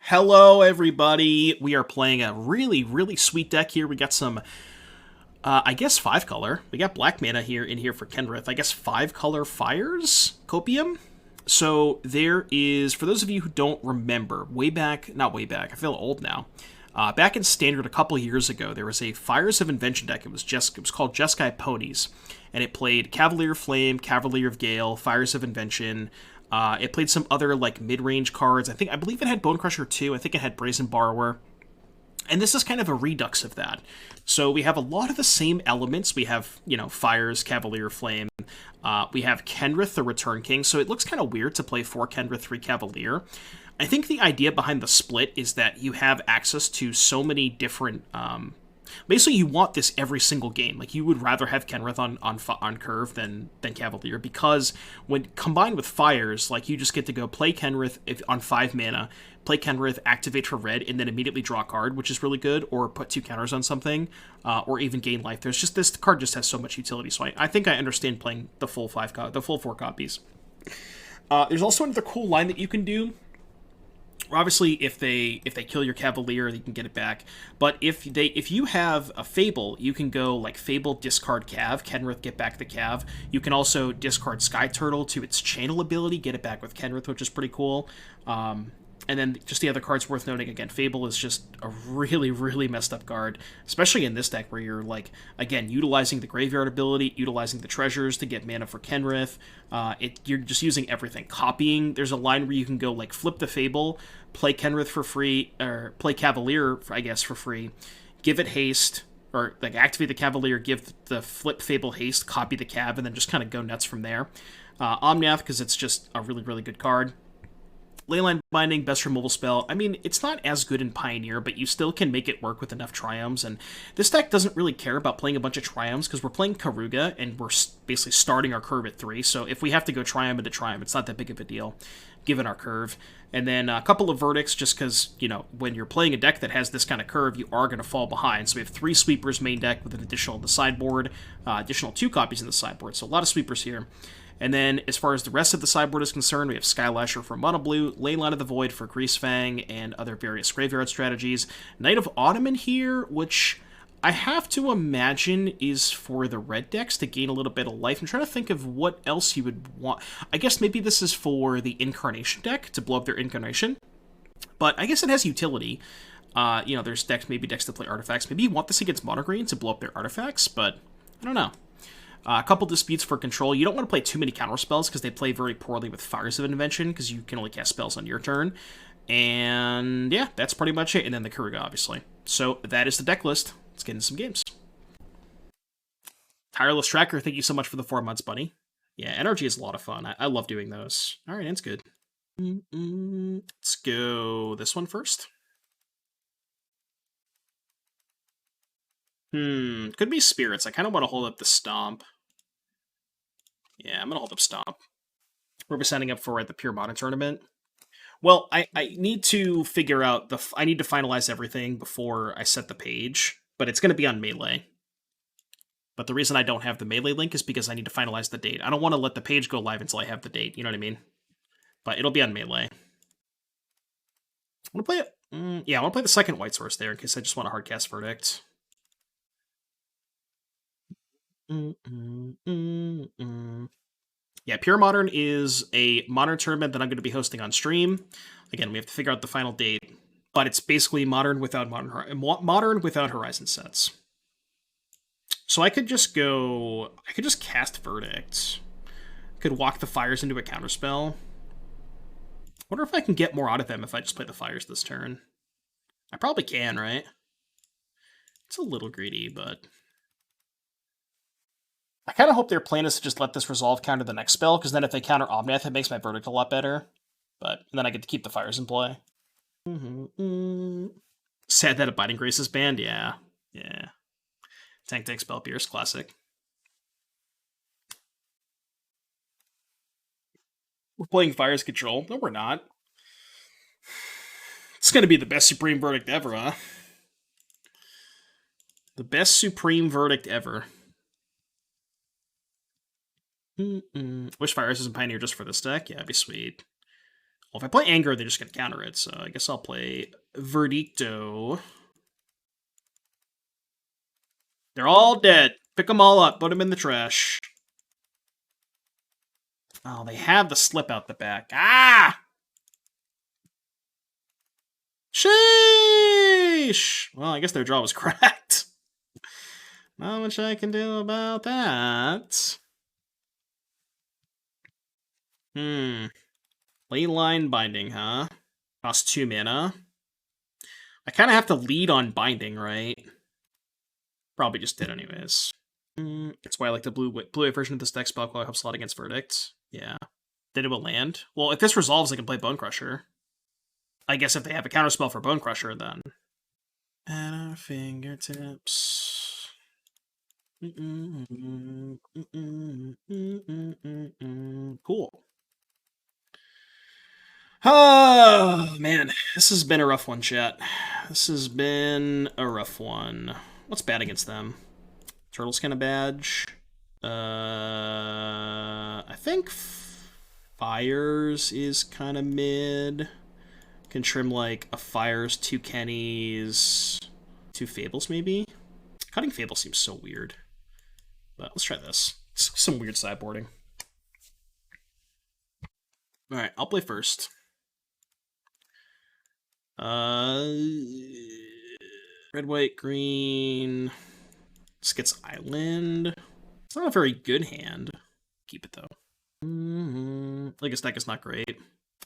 Hello, everybody. We are playing a really sweet deck here. We got some, I guess, 5-color. We got black mana here in here for Kenrith. I guess 5-color Fires? Copium? So there is, for those of you who don't remember, not way back, I feel old now. Back in Standard a couple years ago, there was a Fires of Invention deck. It was called Jeskai Ponies, and it played Cavalier of Flame, Cavalier of Gale, Fires of Invention. It played some other like mid-range cards. I believe it had Bonecrusher too. I think it had Brazen Borrower. And this is kind of a redux of that. So we have a lot of the same elements. We have, Fires, Cavalier of Flame. We have Kenrith, the Return King. So it looks kind of weird to play 4 Kenrith, 3 Cavalier. I think the idea behind the split is that you have access to so many different... basically, you want this every single game. Like, you would rather have Kenrith on curve than Cavalier, because when combined with Fires, like, you just get to go play Kenrith on 5 mana, play Kenrith, activate for red, and then immediately draw a card, which is really good, or put 2 counters on something, or even gain life. This card just has so much utility, so I think I understand playing the full 4 copies. There's also another cool line that you can do. Obviously, if they kill your Cavalier, you can get it back. But if you have a Fable, you can go like Fable, discard Cav, Kenrith, get back the Cav. You can also discard Skyturtle to its channel ability, get it back with Kenrith, which is pretty cool. And then just the other cards worth noting, again, Fable is just a really messed up card, especially in this deck where you're, like, again, utilizing the graveyard ability, utilizing the treasures to get mana for Kenrith. You're just using everything. Copying, there's a line where you can go, like, flip the Fable, play Kenrith for free, or play Cavalier, I guess, for free, give it haste, or, like, activate the Cavalier, give the flip Fable haste, copy the Cav, and then just kind of go nuts from there. Omnath, because it's just a really good card. Leyline Binding, best removal spell. I mean, it's not as good in Pioneer, but you still can make it work with enough Triomes, and this deck doesn't really care about playing a bunch of Triomes, because we're playing Keruga, and we're basically starting our curve at 3, so if we have to go Triome into Triome, it's not that big of a deal, given our curve. And then a couple of verdicts, just because, when you're playing a deck that has this kind of curve, you are going to fall behind. So we have 3 sweepers main deck with an additional in the sideboard, additional 2 copies in the sideboard, so a lot of sweepers here. And then, as far as the rest of the sideboard is concerned, we have Skylasher for Mono Blue, Leyline of the Void for Greasefang, and other various graveyard strategies. Knight of Autumn in here, which I have to imagine is for the red decks to gain a little bit of life. I'm trying to think of what else you would want. I guess maybe this is for the Incarnation deck, to blow up their Incarnation. But I guess it has utility. There's maybe decks that play artifacts. Maybe you want this against Mono Green to blow up their artifacts, but I don't know. A couple disputes for control. You don't want to play too many counter spells because they play very poorly with Fires of Invention because you can only cast spells on your turn. And yeah, that's pretty much it. And then the Keruga, obviously. So that is the deck list. Let's get into some games. Tireless Tracker, thank you so much for the 4 months, buddy. Yeah, Energy is a lot of fun. I love doing those. All right, that's good. Let's go this one first. Could be Spirits. I kind of want to hold up the Stomp. Yeah, I'm going to hold up Stomp. We're signing up for the Pure Modern Tournament. Well, I need to figure out I need to finalize everything before I set the page, but it's going to be on Melee. But the reason I don't have the Melee link is because I need to finalize the date. I don't want to let the page go live until I have the date, you know what I mean? But it'll be on Melee. I want to play it. Yeah, I want to play the second White Source there in case I just want a hardcast Verdict. Yeah, Pure Modern is a modern tournament that I'm going to be hosting on stream. Again, we have to figure out the final date, but it's basically modern without Horizon sets. So I could just cast Verdict. Could walk the Fires into a counterspell. Wonder if I can get more out of them if I just play the Fires this turn. I probably can, right? It's a little greedy, but I kind of hope their plan is to just let this resolve counter the next spell, because then if they counter Omnath, it makes my Verdict a lot better. But then I get to keep the Fires in play. Sad that Abiding Grace is banned, yeah. Tank Spell Pierce, classic. We're playing Fires Control. No, we're not. It's going to be the best Supreme Verdict ever, huh? The best Supreme Verdict ever. Wish Fires isn't Pioneer just for this deck? Yeah, that'd be sweet. Well, if I play Anger, they're just going to counter it, so I guess I'll play Verdicto. They're all dead. Pick them all up. Put them in the trash. Oh, they have the slip out the back. Ah! Sheesh! Well, I guess their draw was cracked. Not much I can do about that. Leyline Binding, huh? Cost 2 mana. I kind of have to lead on Binding, right? Probably just did anyways. That's why I like the blue version of this deck. Spell Queller helps a lot against Verdict. Yeah. Then it will land. Well, if this resolves, I can play Bonecrusher. I guess if they have a counterspell for Bonecrusher, then. At our fingertips. Cool. Oh, man. This has been a rough one, chat. This has been a rough one. What's bad against them? Turtle Skin a badge. I think Fires is kind of mid. Can trim like a Fires, 2 Kennys, 2 Fables maybe? Cutting Fable seems so weird. But let's try this. Some weird sideboarding. Alright, I'll play first. Red, white, green. Skits Island. It's not a very good hand. Keep it though. Like this deck is not great.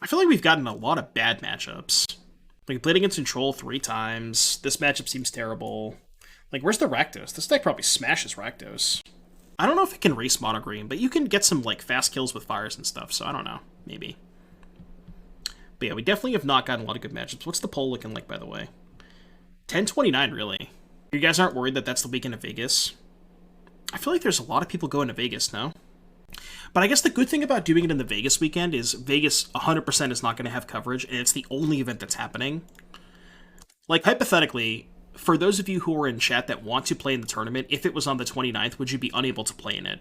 I feel like we've gotten a lot of bad matchups. Like, we played against Control 3 times. This matchup seems terrible. Like, where's the Rakdos? This deck probably smashes Rakdos. I don't know if it can race mono green, but you can get some, like, fast kills with Fires and stuff, so I don't know. Maybe. But yeah, we definitely have not gotten a lot of good matchups. What's the poll looking like, by the way? 10-29, really. You guys aren't worried that that's the weekend of Vegas? I feel like there's a lot of people going to Vegas now. But I guess the good thing about doing it in the Vegas weekend is Vegas 100% is not going to have coverage, and it's the only event that's happening. Like, hypothetically, for those of you who are in chat that want to play in the tournament, if it was on the 29th, would you be unable to play in it?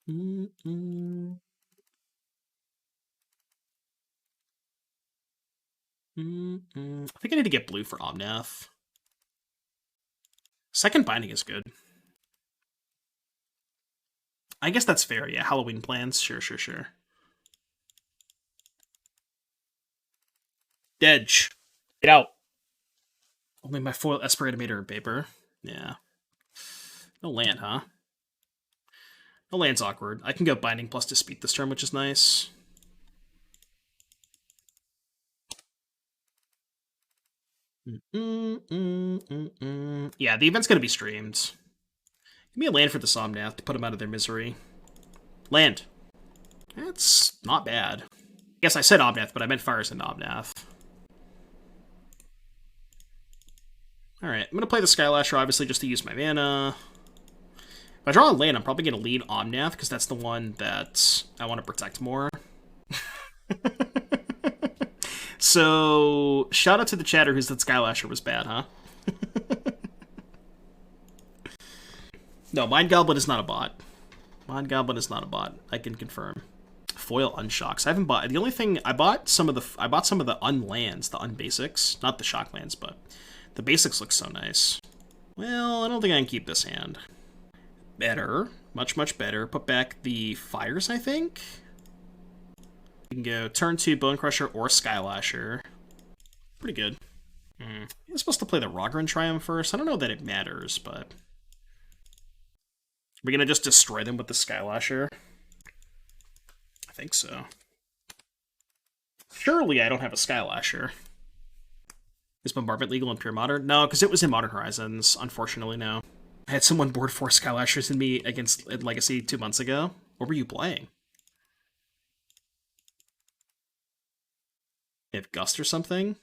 I think I need to get blue for Omnath. Second Binding is good. I guess that's fair, yeah. Halloween plans, sure. Dedge. Get out. Only my foil Esper Animator and paper. Yeah. No land, huh? No land's awkward. I can go Binding plus Dispute this turn, which is nice. Yeah, the event's gonna be streamed. Give me a land for the Omnath to put them out of their misery. Land. That's not bad. I guess I said Omnath, but I meant Fires into Omnath. Alright, I'm gonna play the Skylasher, obviously, just to use my mana. If I draw a land, I'm probably gonna lead Omnath, because that's the one that I want to protect more. So, shout out to the chatter who said Skylasher was bad, huh? No, Mind Goblin is not a bot. Mind Goblin is not a bot. I can confirm. Foil Unshocks. I haven't bought. The only thing I bought some of the unlands, the unbasics, not the shock lands, but the basics look so nice. Well, I don't think I can keep this hand. Better, much better. Put back the Fires, I think. You can go turn 2 Bonecrusher or Skylasher. Pretty good. I'm supposed to play the Raugrin Triome first. I don't know that it matters, but we're gonna just destroy them with the Skylasher. I think so. Surely I don't have a Skylasher. Is Bombardment legal in Pure Modern? No, because it was in Modern Horizons. Unfortunately, no. I had someone board 4 Skylashers in me against Legacy 2 months ago. What were you playing? They have Gust or something? I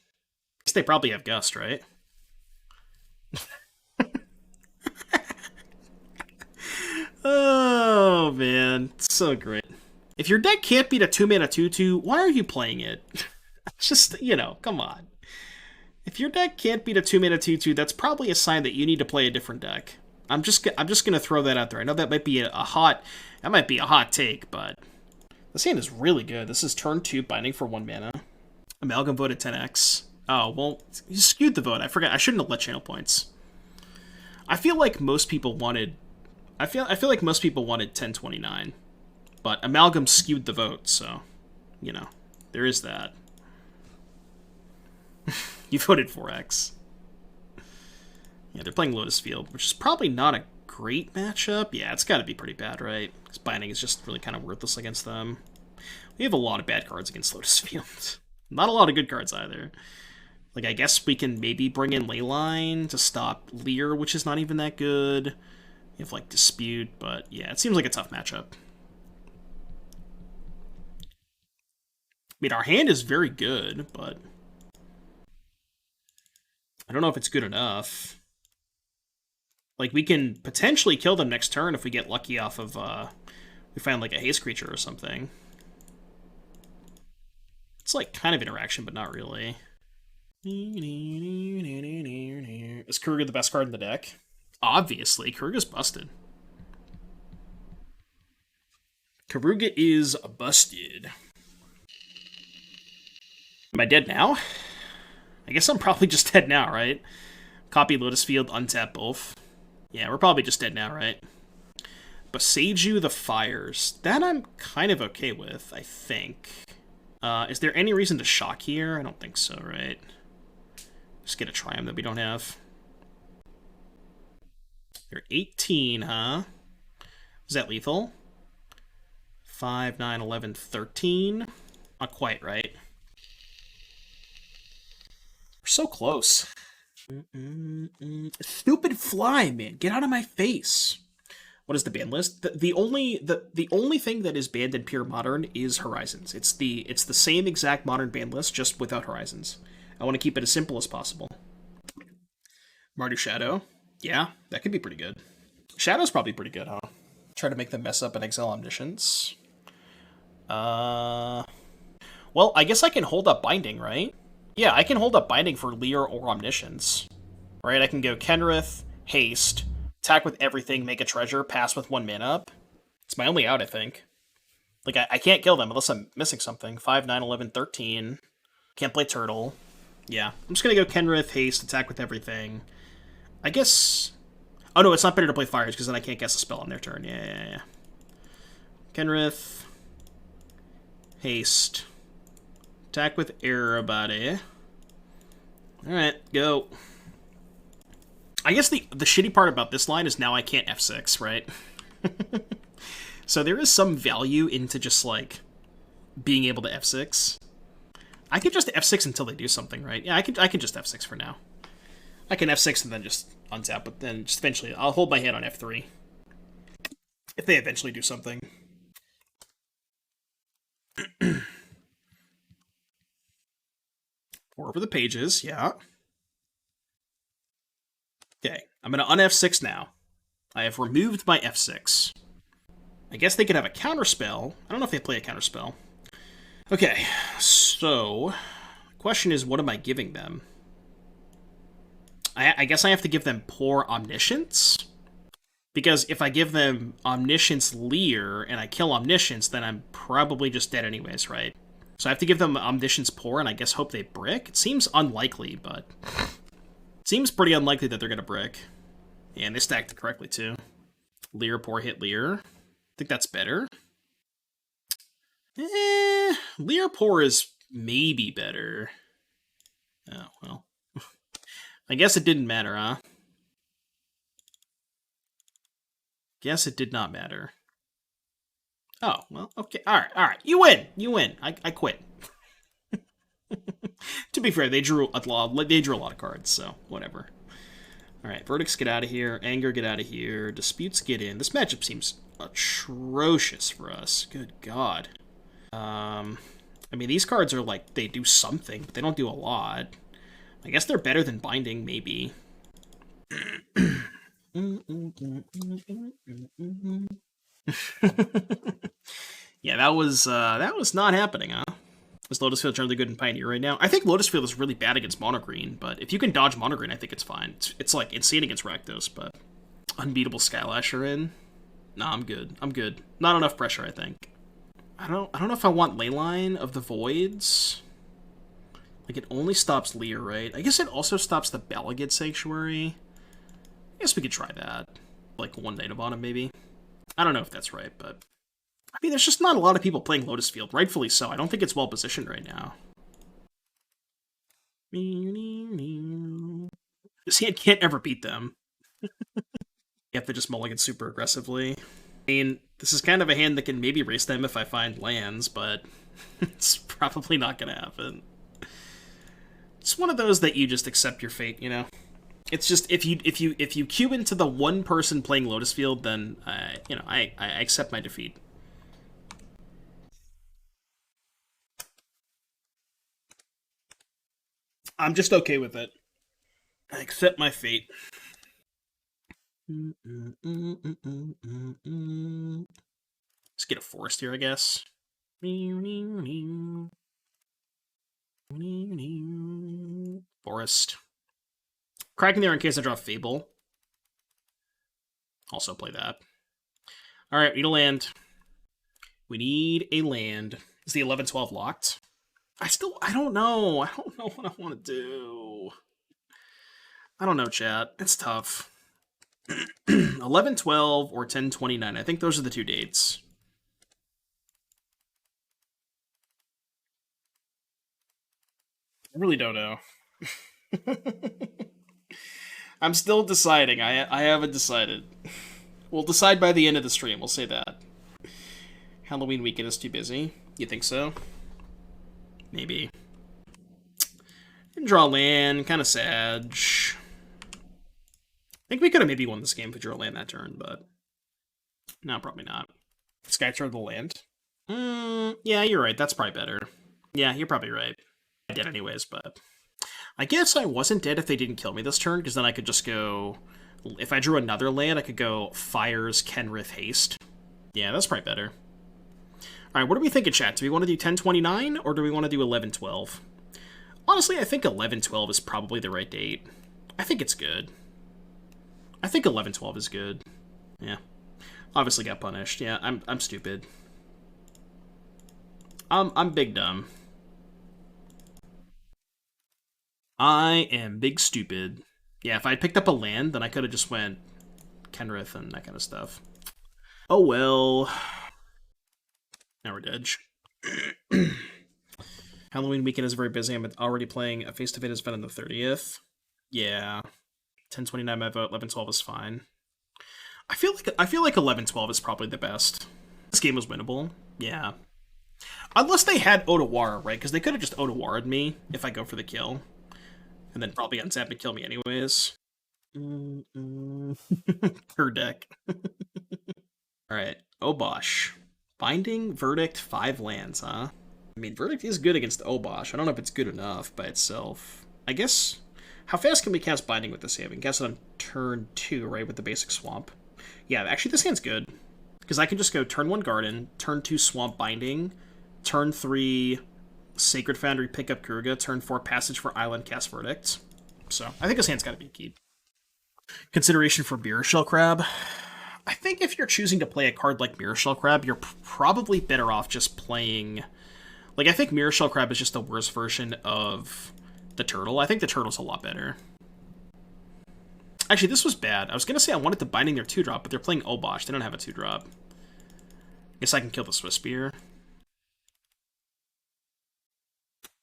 guess they probably have Gust, right? Oh, man. It's so great. If your deck can't beat a 2-mana 2/2, why are you playing it? Just, you know, come on. If your deck can't beat a 2-mana 2/2, that's probably a sign that you need to play a different deck. I'm just gonna throw that out there. I know that might be a hot take, but this hand is really good. This is turn 2, binding for 1 mana. Amalgam voted 10x. Oh, well, you skewed the vote. I forgot. I shouldn't have let channel points. I feel like most people wanted 1029, but Amalgam skewed the vote, so you know, there is that. You voted 4x. Yeah, they're playing Lotus Field, which is probably not a great matchup. Yeah, it's got to be pretty bad, right? Because binding is just really kind of worthless against them. We have a lot of bad cards against Lotus Field. Not a lot of good cards either. Like, I guess we can maybe bring in Leyline to stop Leer, which is not even that good. You have, like, Dispute, but yeah, it seems like a tough matchup. I mean, our hand is very good, but I don't know if it's good enough. Like, we can potentially kill them next turn if we get lucky off of, we find, like, a haste creature or something. It's, like, kind of interaction, but not really. Is Keruga the best card in the deck? Obviously, Keruga's busted. Keruga is busted. Am I dead now? I guess I'm probably just dead now, right? Copy Lotus Field, untap both. Yeah, we're probably just dead now, right? Boseiju the Fires. That I'm kind of okay with, I think. Is there any reason to shock here? I don't think so, right? Just get a Triome that we don't have. You're 18, huh? Is that lethal? 5, 9, 11, 13? Not quite, right? We're so close. Stupid fly, man. Get out of my face. What is the ban list? The only thing that is banned in pure modern is Horizons. It's the same exact modern ban list, just without Horizons. I want to keep it as simple as possible. Mardu Shadow. Yeah, that could be pretty good. Shadow's probably pretty good, huh? Try to make them mess up and exile Omniscience. Well, I guess I can hold up Binding, right? Yeah, I can hold up Binding for Leer or Omniscience. Right, I can go Kenrith, Haste, attack with everything, make a treasure, pass with 1 mana up. It's my only out, I think. Like, I can't kill them unless I'm missing something. 5, 9, 11, 13. Can't play Turtle. Yeah, I'm just gonna go Kenrith, Haste, attack with everything. I guess... Oh no, it's not better to play Fires, because then I can't guess a spell on their turn. Yeah. Kenrith. Haste. Attack with everybody. Alright, go. I guess the shitty part about this line is now I can't F6, right? So there is some value into just, like, being able to F6. I could just F6 until they do something, right? Yeah, I can just F6 for now. I can F6 and then just untap, but then just eventually I'll hold my hand on F3. If they eventually do something. Pour over the pages, yeah. Okay, I'm going to un-F6 now. I have removed my F6. I guess they could have a counterspell. I don't know if they play a counterspell. Okay, so the question is, what am I giving them? I guess I have to give them Poor Omniscience? Because if I give them Omniscience Leer and I kill Omniscience, then I'm probably just dead anyways, right? So I have to give them Omniscience Poor and I guess hope they brick? It seems unlikely, but... It seems pretty unlikely that they're going to brick. Yeah, and they stacked it correctly, too. Leer, Poor, hit Leer. I think that's better. Leer, Poor is maybe better. Oh, well. I guess it didn't matter, huh? Guess it did not matter. Oh, well, okay. Alright. You win. I quit. To be fair, they drew a lot of cards, so whatever. Alright, Verdicts, get out of here. Anger, get out of here. Disputes, get in. This matchup seems atrocious for us. Good God. I mean, these cards are like, they do something, but they don't do a lot. I guess they're better than Binding, maybe. Yeah, that was not happening, huh? Is Lotus Field really good in Pioneer right now? I think Lotus Field is really bad against Mono Green, but if you can dodge Mono Green, I think it's fine. It's like insane against Rakdos, but Unbeatable Skylasher in. Nah, I'm good. I'm good. Not enough pressure, I think. I don't know if I want Leyline of the Voids. Like, it only stops Lear, right? I guess it also stops the Balagid Sanctuary. I guess we could try that. Like, one Night of Autumn, maybe. I don't know if that's right, but... I mean, there's just not a lot of people playing Lotus Field. Rightfully so. I don't think it's well-positioned right now. This hand can't ever beat them. You have to just mulligan super aggressively. I mean, this is kind of a hand that can maybe race them if I find lands, but it's probably not going to happen. It's one of those that you just accept your fate, you know? It's just, if you queue into the one person playing Lotus Field, then, I accept my defeat. I'm just okay with it. I accept my fate. Let's get a forest here, I guess. Forest. Cracking there in case I draw Fable. Also play that. Alright, we need a land. We need a land. Is the 11-12 locked? I don't know. I don't know what I want to do. I don't know, chat. It's tough. 11-12 or 10-29. I think those are the two dates. I really don't know. I'm still deciding. I haven't decided. We'll decide by the end of the stream. We'll say that. Halloween weekend is too busy. You think so? Maybe. Didn't draw land. Kind of sad. I think we could have maybe won this game if we drew a land that turn, but... No, probably not. Skyturtle the land? Yeah, you're right. That's probably better. Yeah, you're probably right. I did anyways, but... I guess I wasn't dead if they didn't kill me this turn, because then I could just go... If I drew another land, I could go Fires, Kenrith, Haste. Yeah, that's probably better. Alright, what are we thinking, chat? Do we want to do 10-29, or do we want to do 11-12? Honestly, I think 11-12 is probably the right date. I think it's good. I think 11-12 is good. Yeah. Obviously got punished. Yeah, I'm stupid. I'm big dumb. I am big stupid. Yeah, if I picked up a land, then I could have just went Kenrith and that kind of stuff. Oh well. Now we're dead. Halloween weekend is very busy. I'm already playing a face-to-face event on the 30th. Yeah. 10-29 my vote, 11-12 is fine. I feel like 11-12 is probably the best. This game was winnable. Yeah. Unless they had Otawara, right? Because they could have just Otawara'd me if I go for the kill. And then probably untap and kill me anyways. Per deck. Alright. Obosh. Binding, Verdict, 5 lands, huh? I mean, Verdict is good against Obosh. I don't know if it's good enough by itself. I guess... How fast can we cast Binding with this hand? We can cast it on turn 2, right, with the basic Swamp. Yeah, actually this hand's good. Because I can just go turn 1 Garden, turn 2 Swamp Binding, turn 3 Sacred Foundry, pick up Keruga, turn 4 Passage for Island, cast Verdict. So, I think this hand's gotta be keep. Consideration for Mirror Shell Crab. I think if you're choosing to play a card like Mirror Shell Crab, you're probably better off just playing... Like, I think Mirror Shell Crab is just the worst version of the Turtle. I think the Turtle's a lot better. Actually, this was bad. I was going to say I wanted to Binding their 2-drop, but they're playing Obosh. They don't have a 2-drop. Guess I can kill the Swiss Spear.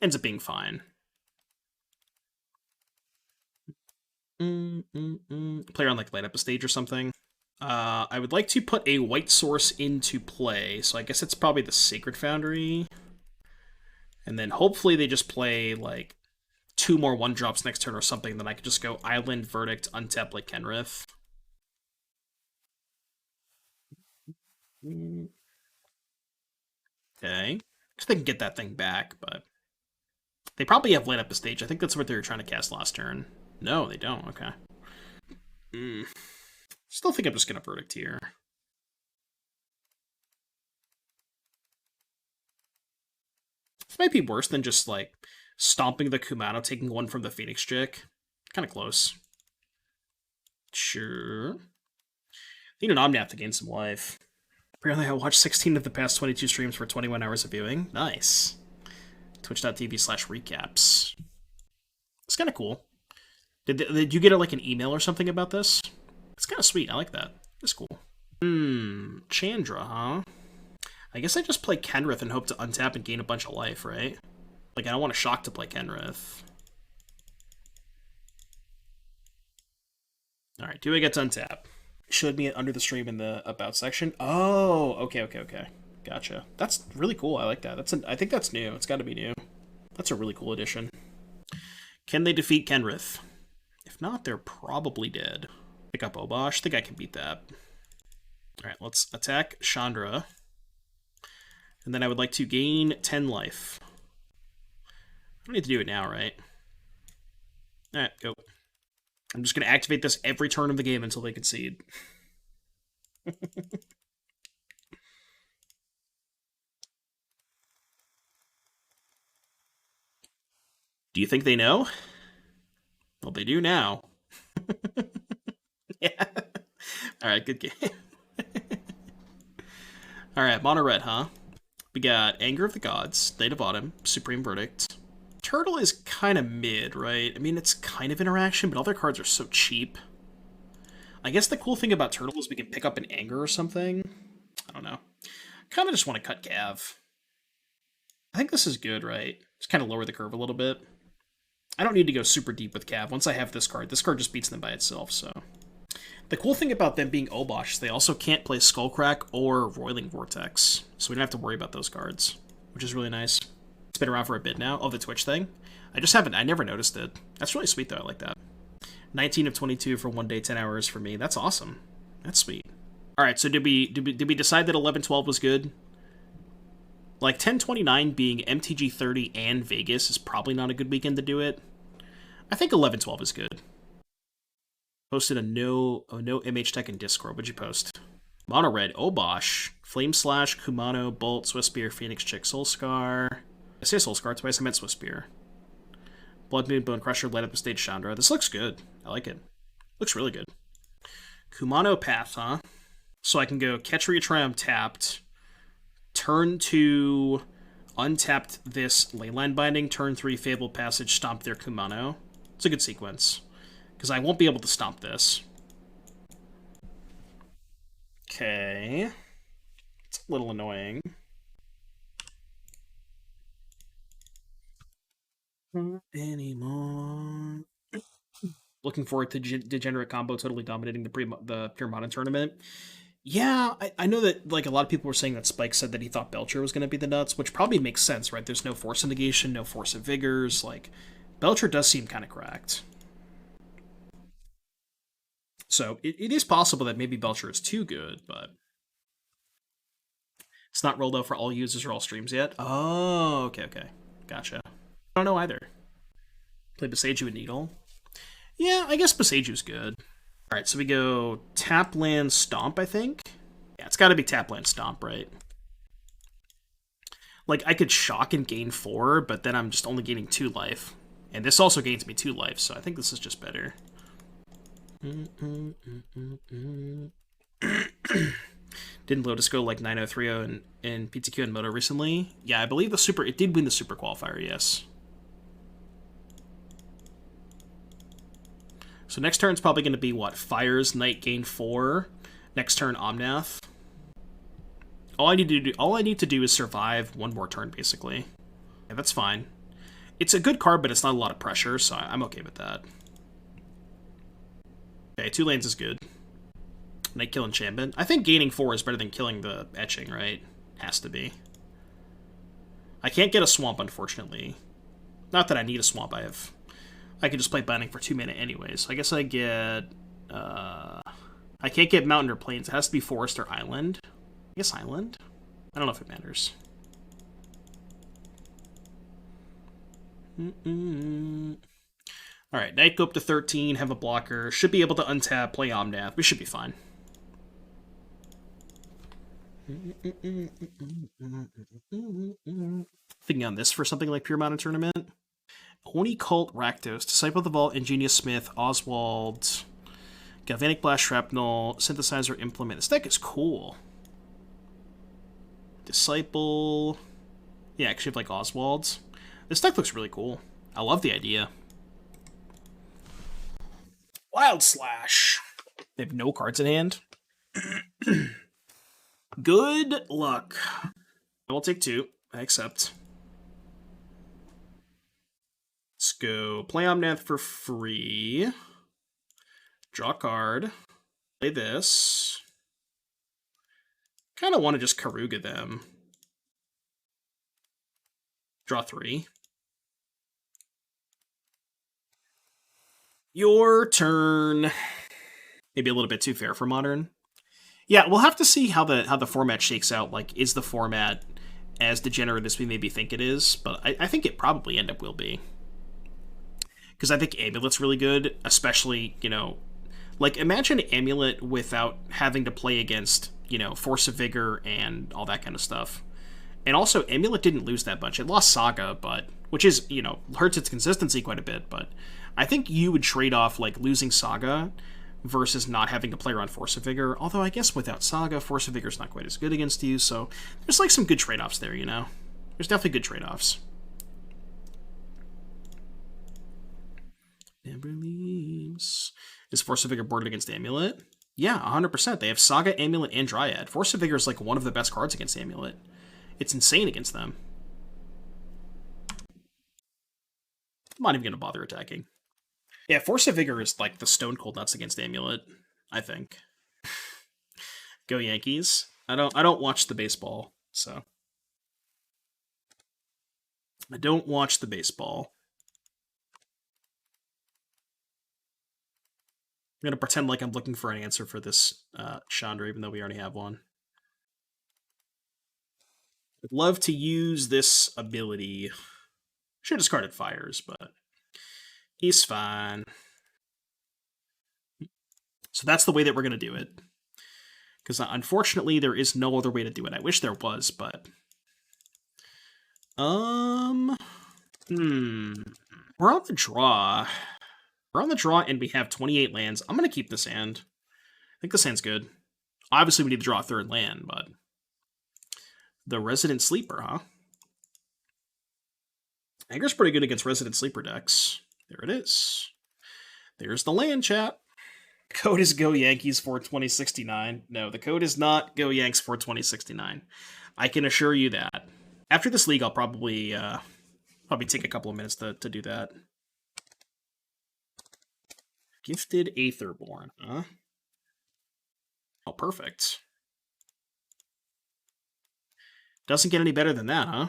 Ends up being fine. Play around, like, light up a stage or something. I would like to put a white source into play, so I guess it's probably the Sacred Foundry. And then hopefully they just play, like, 2 more 1-drops next turn or something, then I could just go Island, Verdict, untap like Kenrith. Okay. Because they can get that thing back, but... They probably have light up a stage. I think that's what they were trying to cast last turn. No, they don't. Okay. Still think I'm just going to Verdict here. This might be worse than just, like, stomping the Kumano, taking 1 from the Phoenix Chick. Kind of close. Sure. Need an Omnath to gain some life. Apparently I watched 16 of the past 22 streams for 21 hours of viewing. Nice. Twitch.tv/recaps. It's kind of cool. Did you get like an email or something about this? It's kind of sweet. I like that. It's cool. Chandra, huh? I guess I just play Kenrith and hope to untap and gain a bunch of life, right? Like, I don't want a shock to play Kenrith. Alright, do I get to untap? Showed me it under the stream in the About section. Oh, okay. Gotcha. That's really cool. I like that. I think that's new. It's got to be new. That's a really cool addition. Can they defeat Kenrith? If not, they're probably dead. Pick up Obosh. I think I can beat that. Alright, let's attack Chandra. And then I would like to gain 10 life. I don't need to do it now, right? Alright, go. I'm just going to activate this every turn of the game until they concede. Do you think they know? Well, they do now. Yeah. Alright, good game. Alright, mono red, huh? We got Anger of the Gods, Night of Autumn, Supreme Verdict. Turtle is kind of mid, right? I mean, it's kind of interaction, but other cards are so cheap. I guess the cool thing about Turtle is we can pick up an Anger or something. I don't know. Kind of just want to cut Cav. I think this is good, right? Just kind of lower the curve a little bit. I don't need to go super deep with Cav. Once I have this card just beats them by itself, so... The cool thing about them being Obosh is they also can't play Skullcrack or Roiling Vortex, so we don't have to worry about those cards, which is really nice. It's been around for a bit now. Oh, the Twitch thing? I never noticed it. That's really sweet, though. I like that. 19 of 22 for 1 day, 10 hours for me. That's awesome. That's sweet. Alright, so did we decide that 11-12 was good? Like, 10-29 being MTG 30 and Vegas is probably not a good weekend to do it. I think 11-12 is good. Posted a no MH Tech in Discord. What'd you post? Mono red, Obosh, Flame Slash, Kumano, Bolt, Swiftspear, Phoenix Chick, Soulscar. I say Soulscar twice, I meant Swiftspear. Blood Moon, Bonecrusher, Light Up the Stage, Chandra. This looks good. I like it. Looks really good. Kumano Path, huh? So I can go Ketria Triome tapped, turn 2, untapped this Leyline Binding, turn 3 Fabled Passage, stomp their Kumano. It's a good sequence. Because I won't be able to stomp this. Okay. It's a little annoying. Not anymore. Looking forward to Degenerate Combo totally dominating the Pure Modern tournament. Yeah, I know that like a lot of people were saying that Spike said that he thought Belcher was going to be the nuts, which probably makes sense, right? There's no Force of Negation, no Force of Vigors. Like, Belcher does seem kind of cracked. So it is possible that maybe Belcher is too good, but it's not rolled out for all users or all streams yet. Oh, okay. Gotcha. I don't know either. Play Boseiju and Needle. Yeah, I guess Boseiju's good. Alright, so we go tap land stomp, I think. Yeah, it's gotta be tap land stomp, right? Like, I could shock and gain 4, but then I'm just only gaining 2 life. And this also gains me 2 life, so I think this is just better. Didn't Lotus go like 9-0-3-0 in PTQ and Moto recently? Yeah, I believe it did win the Super Qualifier, yes. So next turn's probably going to be, what, Fires, Knight, gain 4. Next turn, Omnath. All I need to do is survive 1 more turn, basically. Yeah, that's fine. It's a good card, but it's not a lot of pressure, so I'm okay with that. Okay, 2 lanes is good. Knight kill enchantment. I think gaining 4 is better than killing the etching, right? Has to be. I can't get a swamp, unfortunately. Not that I need a swamp. I can just play binding for 2 mana anyways. So I guess I get... I can't get mountain or plains. It has to be forest or island. I guess island? I don't know if it matters. Alright, Knight go up to 13, have a blocker. Should be able to untap, play Omnath. We should be fine. Thinking on this for something like Pure Modern Tournament. Oni Cult, Rakdos, Disciple of the Vault, Ingenious Smith, Oswald, Galvanic Blast, Shrapnel, Synthesizer, Implement. This deck is cool. Disciple. Yeah, actually, like Oswald's. This deck looks really cool. I love the idea. Wild Slash. They have no cards in hand. Good luck. I will take 2. I accept. Let's go. Play Omnath for free. Draw a card. Play this. Kind of want to just Keruga them. Draw 3. Your turn. Maybe a little bit too fair for Modern. Yeah, we'll have to see how the format shakes out. Like, is the format as degenerate as we maybe think it is? But I think it probably will be. Because I think Amulet's really good, especially, you know, like, imagine Amulet without having to play against, you know, Force of Vigor and all that kind of stuff. And also, Amulet didn't lose that much. It lost Saga, but which is, you know, hurts its consistency quite a bit. But I think you would trade off, like, losing Saga versus not having to play around Force of Vigor. Although, I guess without Saga, Force of Vigor is not quite as good against you. So there's, like, some good trade-offs there, you know? There's definitely good trade-offs. Never leaves. Is Force of Vigor boarded against Amulet? Yeah, 100%. They have Saga, Amulet, and Dryad. Force of Vigor is, like, one of the best cards against Amulet. It's insane against them. I'm not even going to bother attacking. Yeah, Force of Vigor is like the stone cold nuts against Amulet, I think. Go Yankees. I don't watch the baseball, so. I don't watch the baseball. I'm going to pretend like I'm looking for an answer for this Chandra, even though we already have one. I'd love to use this ability. Should have discarded Fires, but he's fine. So that's the way that we're going to do it. Because unfortunately, there is no other way to do it. I wish there was, but... We're on the draw. We're on the draw, and we have 28 lands. I'm going to keep this hand. I think this hand's good. Obviously, we need to draw a third land, but... The Resident Sleeper, huh? Anger's pretty good against Resident Sleeper decks. There it is. There's the land, chat. Code is Go Yankees for 2069. No, the code is not Go Yanks for 2069. I can assure you that. After this league, I'll probably take a couple of minutes to do that. Gifted Aetherborn, huh? Oh, perfect. Doesn't get any better than that, huh?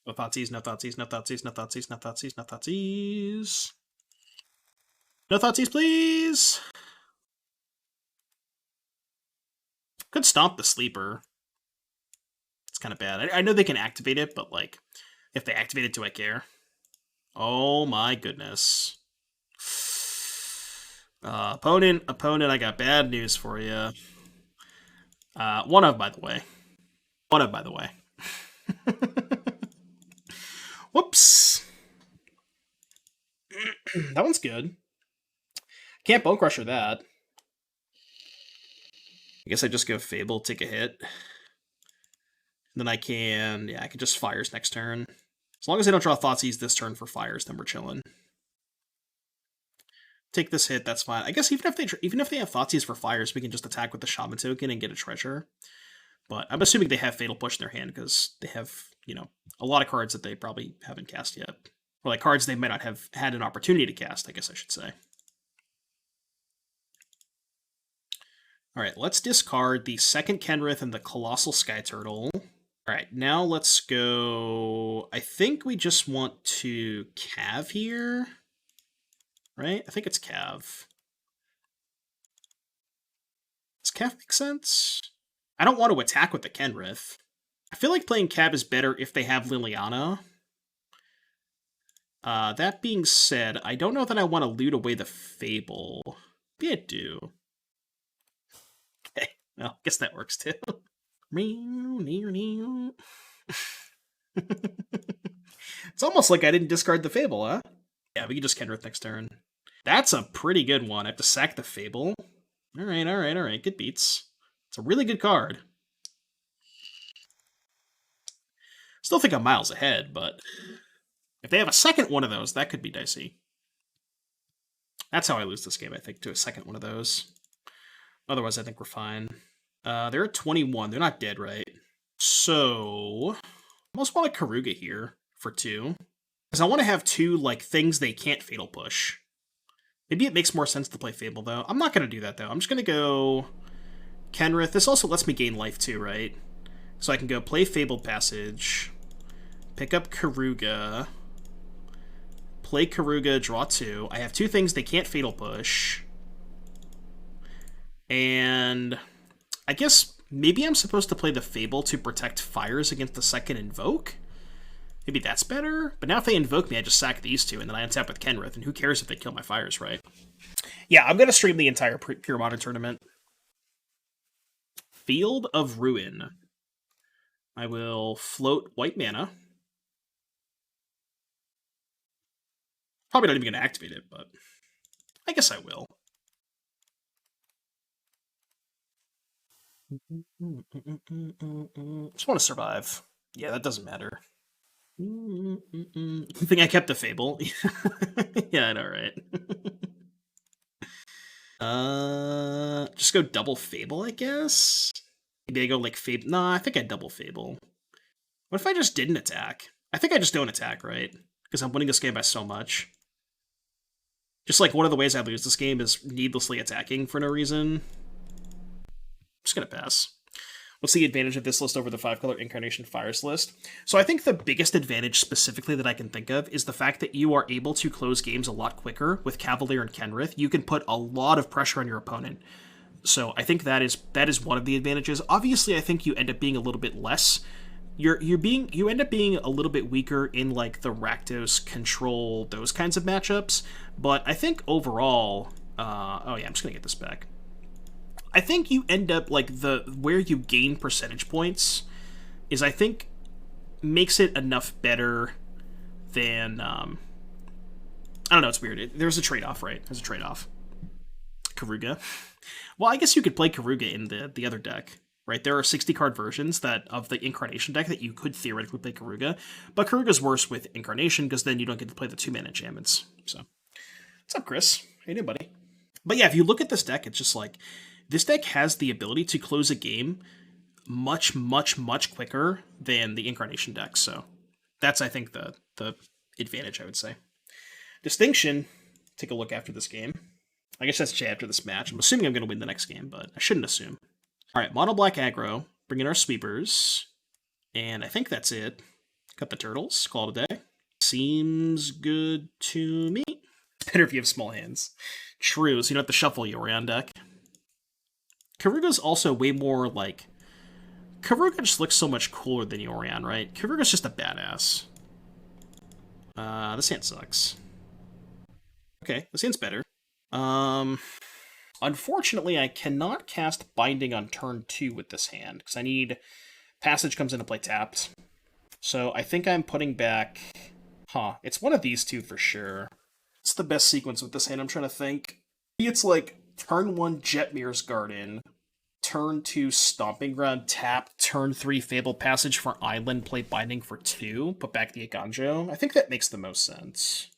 No thoughtseize, no thoughtseize, no thoughtseize, no thoughtseize, no thoughtseize, no thoughtseize. No thoughtseize, please! Could stomp the Sleeper. It's kind of bad. I know they can activate it, but, like, if they activate it, do I care? Oh my goodness. Opponent, I got bad news for you. One of, by the way. Whoops. That one's good. Can't Bonecrusher that. I guess I just go Fable, take a hit. And then I can just Fires next turn. As long as I don't draw Thoughtseize this turn for Fires, then we're chilling. Take this hit, that's fine. I guess even if they have Thoughtseize for Fires, we can just attack with the Shaman token and get a treasure. But I'm assuming they have Fatal Push in their hand because they have, you know, a lot of cards that they probably haven't cast yet. Or like cards they might not have had an opportunity to cast, I guess I should say. Alright, let's discard the second Kenrith and the Colossal Skyturtle. Alright, now let's go... I think we just want to Cav here. Right? I think it's Cav. Does Cav make sense? I don't want to attack with the Kenrith. I feel like playing Cav is better if they have Liliana. That being said, I don't know that I want to loot away the Fable. Maybe I do. Okay, well, I guess that works too. It's almost like I didn't discard the Fable, huh? Yeah, we can just Kenrith next turn. That's a pretty good one. I have to sack the Fable. Alright. Good beats. It's a really good card. Still think I'm miles ahead, but if they have a second one of those, that could be dicey. That's how I lose this game, I think, to a second one of those. Otherwise, I think we're fine. They're at 21. They're not dead, right? So, I almost want a Keruga here for 2. Because I want to have 2, like, things they can't Fatal Push. Maybe it makes more sense to play Fable, though. I'm not going to do that, though. I'm just going to go Kenrith. This also lets me gain life, too, right? So I can go play Fabled Passage, pick up Keruga, play Keruga, draw 2. I have 2 things they can't Fatal Push. And I guess maybe I'm supposed to play the Fable to protect Fires against the second Invoke? Maybe that's better? But now if they invoke me, I just sack these 2, and then I untap with Kenrith, and who cares if they kill my Fires, right? Yeah, I'm going to stream the entire Pure Modern tournament. Field of Ruin. I will float white mana. Probably not even going to activate it, but I guess I will. Just want to survive. Yeah, that doesn't matter. You think I kept the Fable? Yeah, I know, right? Just go double Fable, I guess? Maybe I go like Fable. Nah, I think I double Fable. What if I just didn't attack? I think I just don't attack, right? Because I'm winning this game by so much. Just like one of the ways I lose this game is needlessly attacking for no reason. I'm just gonna pass. What's the advantage of this list over the 5-color Incarnation Fires list? So I think the biggest advantage specifically that I can think of is the fact that you are able to close games a lot quicker with Cavalier and Kenrith. You can put a lot of pressure on your opponent. So I think that is one of the advantages. Obviously, I think you end up being a little bit less. You end up being a little bit weaker in like the Rakdos control, those kinds of matchups. But I think overall, oh yeah, I'm just gonna get this back. I think you end up like where you gain percentage points is I think makes it enough better than I don't know, it's weird. There's a trade-off, right? There's a trade-off. Keruga. Well, I guess you could play Keruga in the other deck, right? There are 60-card versions of the Incarnation deck that you could theoretically play Keruga, but Keruga's worse with Incarnation because then you don't get to play the 2-mana enchantments. So, what's up, Chris? Hey, new buddy. But yeah, if you look at this deck, it's just like this deck has the ability to close a game much, much, much quicker than the Incarnation deck. So that's, I think, the advantage, I would say. Distinction, take a look after this game. I guess that's after this match. I'm assuming I'm going to win the next game, but I shouldn't assume. All right, mono black aggro, bring in our sweepers, and I think that's it. Cut the turtles, call it a day. Seems good to me. It's better if you have small hands. True, so you don't have to shuffle your Orion deck. Keruga's also way more like... Keruga just looks so much cooler than Yorion, right? Keruga's just a badass. This hand sucks. Okay, this hand's better. Unfortunately, I cannot cast Binding on turn 2 with this hand, because I need... Passage comes into play tapped. So I think I'm putting back... it's one of these 2 for sure. It's the best sequence with this hand, I'm trying to think. It's like turn 1 Jetmir's Garden, turn 2 Stomping Ground, tap, turn 3 Fabled Passage for Island, play Binding for 2, put back the Eiganjo. I think that makes the most sense.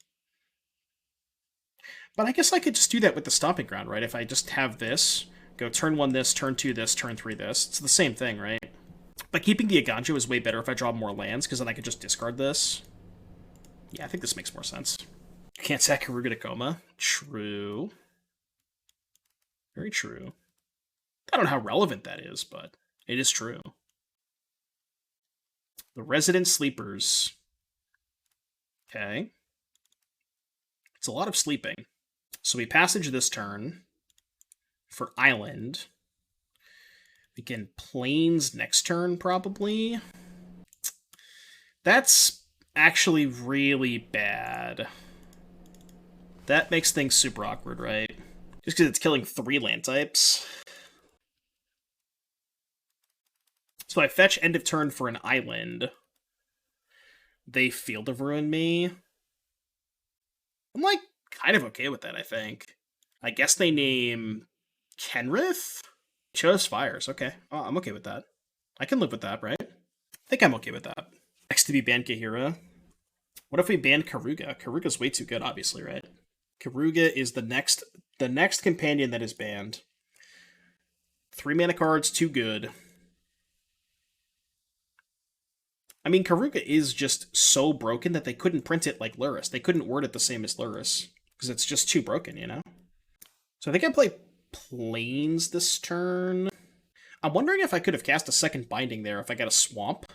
But I guess I could just do that with the Stomping Ground, right? If I just have this, go turn 1 this, turn 2 this, turn 3 this. It's the same thing, right? But keeping the Eiganjo is way better if I draw more lands, because then I could just discard this. Yeah, I think this makes more sense. Can't sack Keruga to Coma. True. Very true. I don't know how relevant that is, but it is true. The Resident Sleepers. Okay. It's a lot of sleeping. So we passage this turn for Island. We can Plains next turn, probably. That's actually really bad. That makes things super awkward, right? Just because it's killing 3 land types. So I fetch end of turn for an island. They Field of Ruin me. I'm like kind of okay with that, I think. I guess they name Kenrith? Chose Fires, okay. Oh, I'm okay with that. I can live with that, right? I think I'm okay with that. Next to be banned Kahira. What if we banned Keruga? Keruga's way too good, obviously, right? Keruga is the next companion that is banned. 3 mana cards, too good. I mean, Keruga is just so broken that they couldn't print it like Lurrus. They couldn't word it the same as Lurrus, because it's just too broken, you know? So I think I play Plains this turn. I'm wondering if I could have cast a second Binding there if I got a Swamp.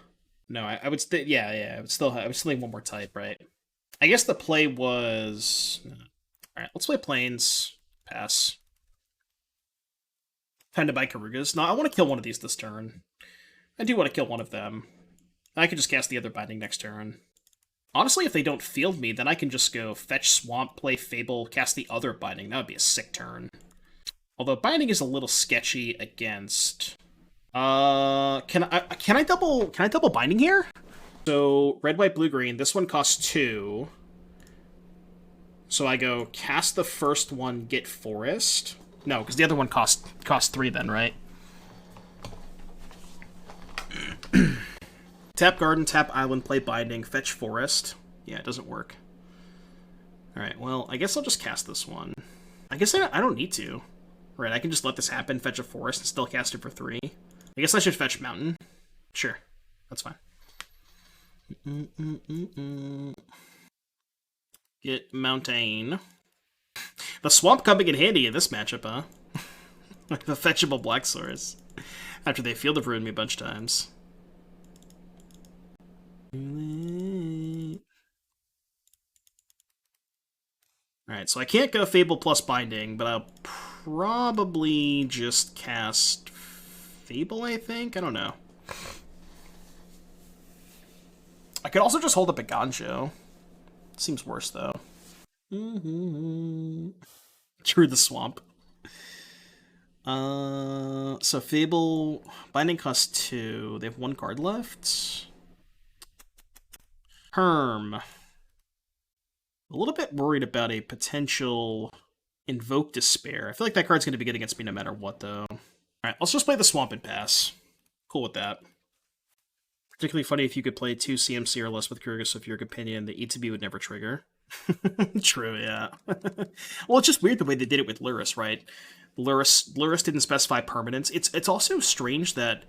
No, I would still, yeah, I would still need one more type, right? I guess the play was... Alright, let's play Plains. Pass. Time to buy Kerugas. No, I want to kill one of these this turn. I do want to kill one of them. I could just cast the other Binding next turn. Honestly, if they don't field me, then I can just go fetch Swamp, play Fable, cast the other Binding. That would be a sick turn. Although Binding is a little sketchy against... Can I double Binding here? So, red, white, blue, green. This one costs 2. So I go cast the first one, get Forest. No, because the other one costs 3 then, right? Tap Garden, tap Island, play Binding, fetch Forest. Yeah, it doesn't work. Alright, well, I guess I'll just cast this one. I guess I don't need to. Right, I can just let this happen, fetch a Forest, and still cast it for 3. I guess I should fetch Mountain. Sure, that's fine. Get Mountain. The Swamp coming in handy in this matchup, huh? Like the fetchable Black Source. After they Field of Ruined me a bunch of times. Alright, so I can't go Fable plus Binding, but I'll probably just cast Fable, I think? I don't know. I could also just hold up Eiganjo. Seems worse, though. True the Swamp. So Fable... Binding costs 2. They have 1 card left. Herm. A little bit worried about a potential Invoke Despair. I feel like that card's going to be good against me no matter what, though. Alright, let's just play the Swamp and pass. Cool with that. Particularly funny if you could play 2 CMC or less with Keruga, so if your companion, the ETB would never trigger. True, yeah. Well, it's just weird the way they did it with Lurrus, right? Lurrus didn't specify permanence. It's also strange that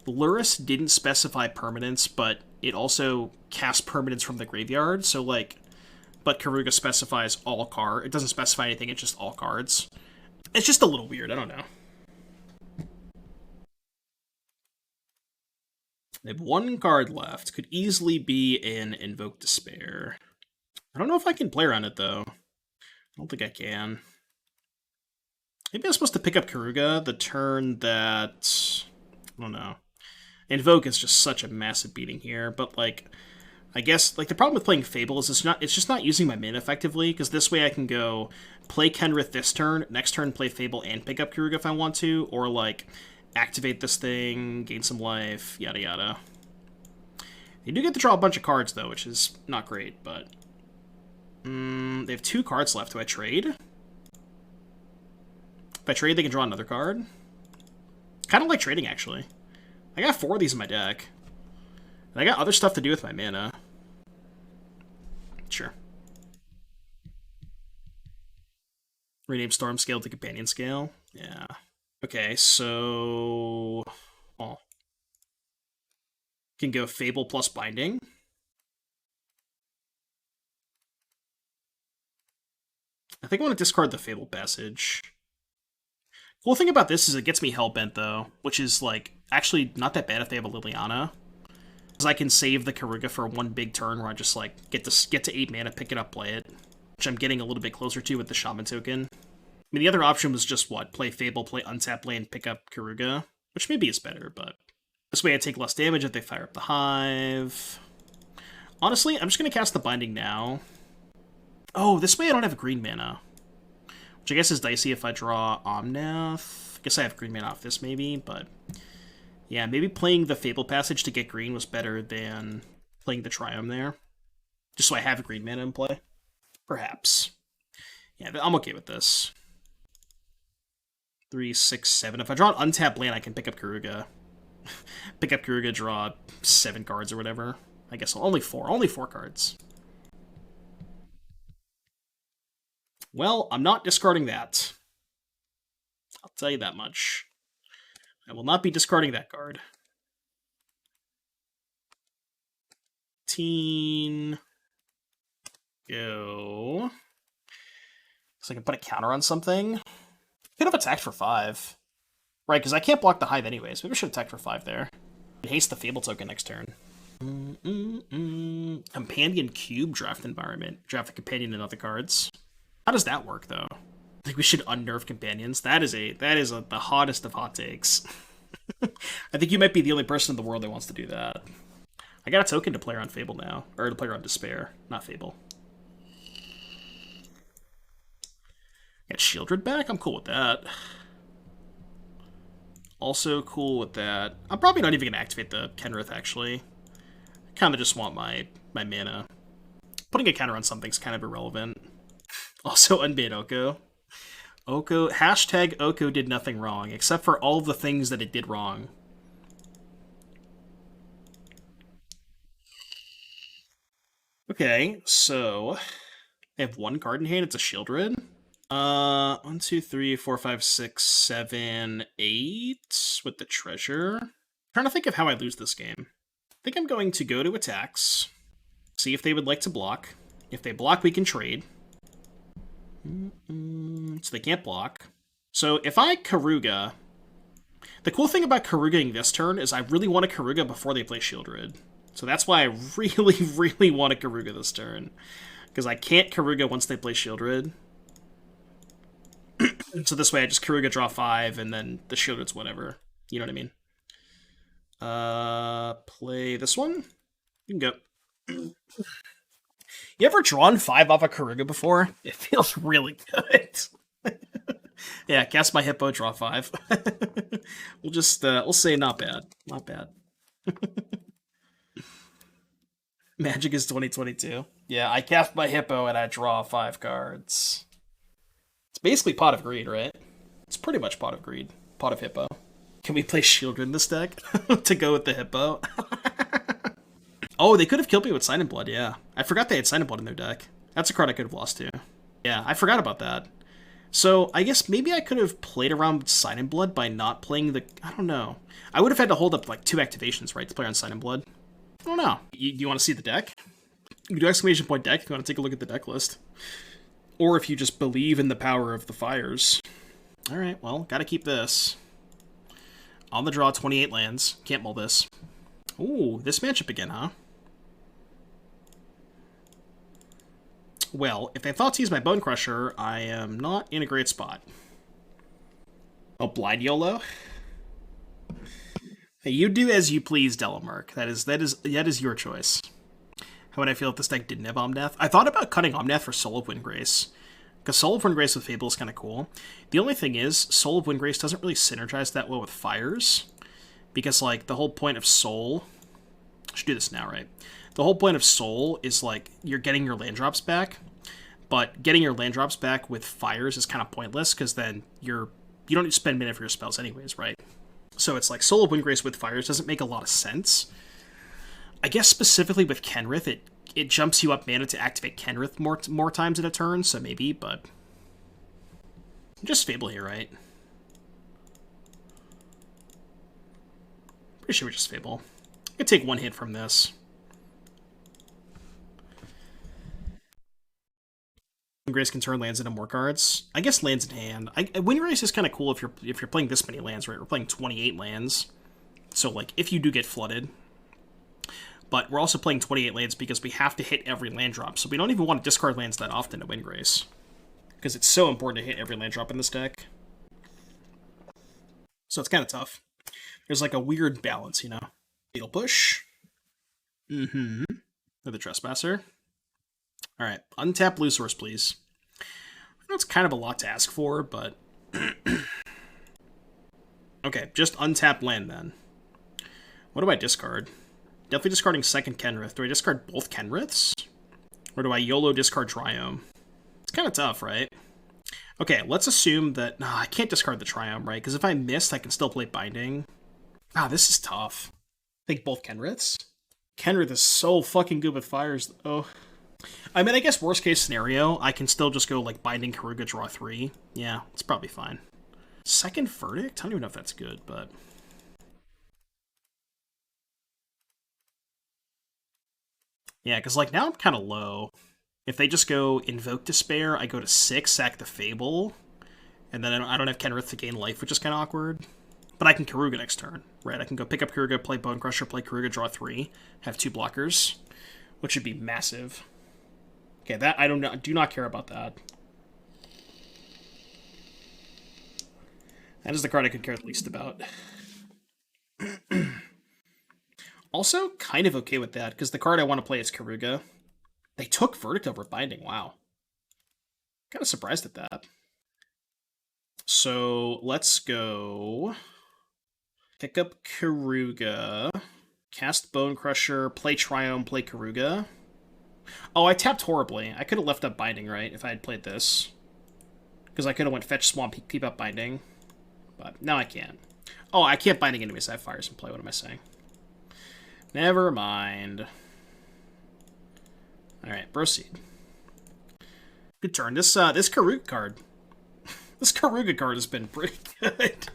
Lurrus didn't specify permanence, but it also casts permanence from the graveyard, so like... But Keruga specifies all cards. It doesn't specify anything, it's just all cards. It's just a little weird, I don't know. They have 1 card left. Could easily be an Invoke Despair. I don't know if I can play around it, though. I don't think I can. Maybe I'm supposed to pick up Keruga the turn that... I don't know. Invoke is just such a massive beating here, but, like... I guess, like, the problem with playing Fable is it's just not using my mana effectively, because this way I can go play Kenrith this turn, next turn play Fable and pick up Keruga if I want to, or, like, activate this thing, gain some life, yada yada. You do get to draw a bunch of cards, though, which is not great, but... they have 2 cards left. Do I trade? If I trade, they can draw another card. Kind of like trading, actually. I got 4 of these in my deck. And I got other stuff to do with my mana. Sure. Rename Storm Scale to Companion Scale. Yeah. Okay, so... Oh. Can go Fable plus Binding. I think I want to discard the Fabled Passage. Cool thing about this is it gets me Hellbent, though, which is, like, actually not that bad if they have a Liliana. Because I can save the Keruga for 1 big turn where I just, like, get to 8 mana, pick it up, play it. Which I'm getting a little bit closer to with the Shaman token. I mean, the other option was just, what, play Fable, play untap land, pick up Keruga. Which maybe is better, but... This way I take less damage if they fire up the Hive. Honestly, I'm just going to cast the Binding now. Oh, this way I don't have green mana. Which I guess is dicey if I draw Omnath. I guess I have green mana off this maybe, but... Yeah, maybe playing the Fabled Passage to get green was better than playing the Triome there. Just so I have green mana in play. Perhaps. Yeah, I'm okay with this. 3, 6, 7. If I draw an untapped land, I can pick up Keruga. Pick up Keruga, draw 7 cards or whatever. I guess only 4. Only 4 cards. Well, I'm not discarding that. I'll tell you that much. I will not be discarding that card. 15. Go. So I can put a counter on something. Could have attacked for 5. Right, because I can't block the Hive anyways. Maybe I should attack for 5 there. And haste the Fable token next turn. Companion Cube draft environment. Draft the Companion and other cards. How does that work, though? I think we should unnerve Companions. That is the hottest of hot takes. I think you might be the only person in the world that wants to do that. I got a token to play around Fable now. Or to play around Despair, not Fable. Get Shieldred back? I'm cool with that. Also cool with that. I'm probably not even going to activate the Kenrith, actually. I kind of just want my mana. Putting a counter on something's kind of irrelevant. Also, unbanned Oko. Hashtag Oko did nothing wrong, except for all the things that it did wrong. Okay, so I have 1 card in hand. It's a Shieldred. 1, 2, 3, 4, 5, 6, 7, 8 with the treasure. I'm trying to think of how I lose this game. I think I'm going to go to attacks, see if they would like to block. If they block, we can trade. So they can't block. So if I Keruga, the cool thing about Kerugaing this turn is I really want to Keruga before they play Shieldred. So that's why I really, really want to Keruga this turn. Because I can't Keruga once they play Shieldred. So this way I just Keruga, draw 5, and then the Shieldred's whatever. You know what I mean? Play this one? You can go. You ever drawn 5 off a Keruga before? It feels really good. Yeah, cast my Hippo, draw 5. We'll just, we'll say not bad. Not bad. Magic is 2022. Yeah, I cast my Hippo and I draw 5 cards. It's basically Pot of Greed, right? It's pretty much Pot of Greed. Pot of Hippo. Can we play Shieldred in this deck to go with the Hippo? Oh, they could have killed me with Sign in Blood, yeah. I forgot they had Sign in Blood in their deck. That's a card I could have lost to. Yeah, I forgot about that. So, I guess maybe I could have played around with Sign in Blood by not playing the... I don't know. I would have had to hold up like 2 activations, right, to play on Sign in Blood. I don't know. You want to see the deck? You can do exclamation point deck if you want to take a look at the deck list. Or if you just believe in the power of the Fires. Alright, well, gotta keep this. On the draw, 28 lands. Can't mull this. Ooh, this matchup again, huh? Well, if they thought to use my Bonecrusher, I am not in a great spot. Oh, blind YOLO? Hey, you do as you please, Delamark. That is your choice. How would I feel if this deck didn't have Omnath? I thought about cutting Omnath for Soul of Windgrace. Because Soul of Windgrace with Fable is kind of cool. The only thing is, Soul of Windgrace doesn't really synergize that well with Fires. Because, like, the whole point of Soul... I should do this now, right? The whole point of Soul is, like, you're getting your land drops back. But getting your land drops back with Fires is kind of pointless, because then you don't spend mana for your spells anyways, right? So it's like, Soul of Windgrace with Fires doesn't make a lot of sense. I guess specifically with Kenrith, it jumps you up mana to activate Kenrith more times in a turn, so maybe, but... just Fable here, right? Pretty sure we just Fable. I could take 1 hit from this. Windgrace can turn lands into more cards. I guess lands in hand. Windgrace is kind of cool if you're playing this many lands, right? We're playing 28 lands. So, like, if you do get flooded... But we're also playing 28 lands because we have to hit every land drop. So we don't even want to discard lands that often to Windgrace. Because it's so important to hit every land drop in this deck. So it's kind of tough. There's like a weird balance, you know? Beetle Push. Mm-hmm. For the Trespasser. Alright, untap Blue Source, please. I know it's kind of a lot to ask for, but... okay, just untap land then. What do I discard? Definitely discarding second Kenrith. Do I discard both Kenriths? Or do I YOLO discard Triome? It's kind of tough, right? Okay, let's assume that... Nah, I can't discard the Triome, right? Because if I missed, I can still play Binding. Ah, this is tough. I think both Kenriths. Kenrith is so fucking good with fires, though. I mean, I guess worst case scenario, I can still just go, like, Binding Keruga, draw 3. Yeah, it's probably fine. Second Verdict? I don't even know if that's good, but... Yeah, because, like, now I'm kind of low. If they just go Invoke Despair, I go to 6, sack the Fable, and then I don't have Kenrith to gain life, which is kind of awkward. But I can Keruga next turn, right? I can go pick up Keruga, play Bonecrusher, play Keruga, draw 3, have 2 blockers, which would be massive. Okay, that I do not care about that. That is the card I could care the least about. Also, kind of okay with that, because the card I want to play is Keruga. They took Verdict over Binding, wow. Kind of surprised at that. So, let's go... Pick up Keruga, cast Bonecrusher, play Triome, play Keruga. Oh, I tapped horribly. I could have left up Binding, right, if I had played this. Because I could have went Fetch, Swamp, keep up Binding. But now I can't. Oh, I can't Binding enemies. I have Fires in play. What am I saying? Never mind. Alright, proceed. Good turn. This Keruga card. This Keruga card has been pretty good.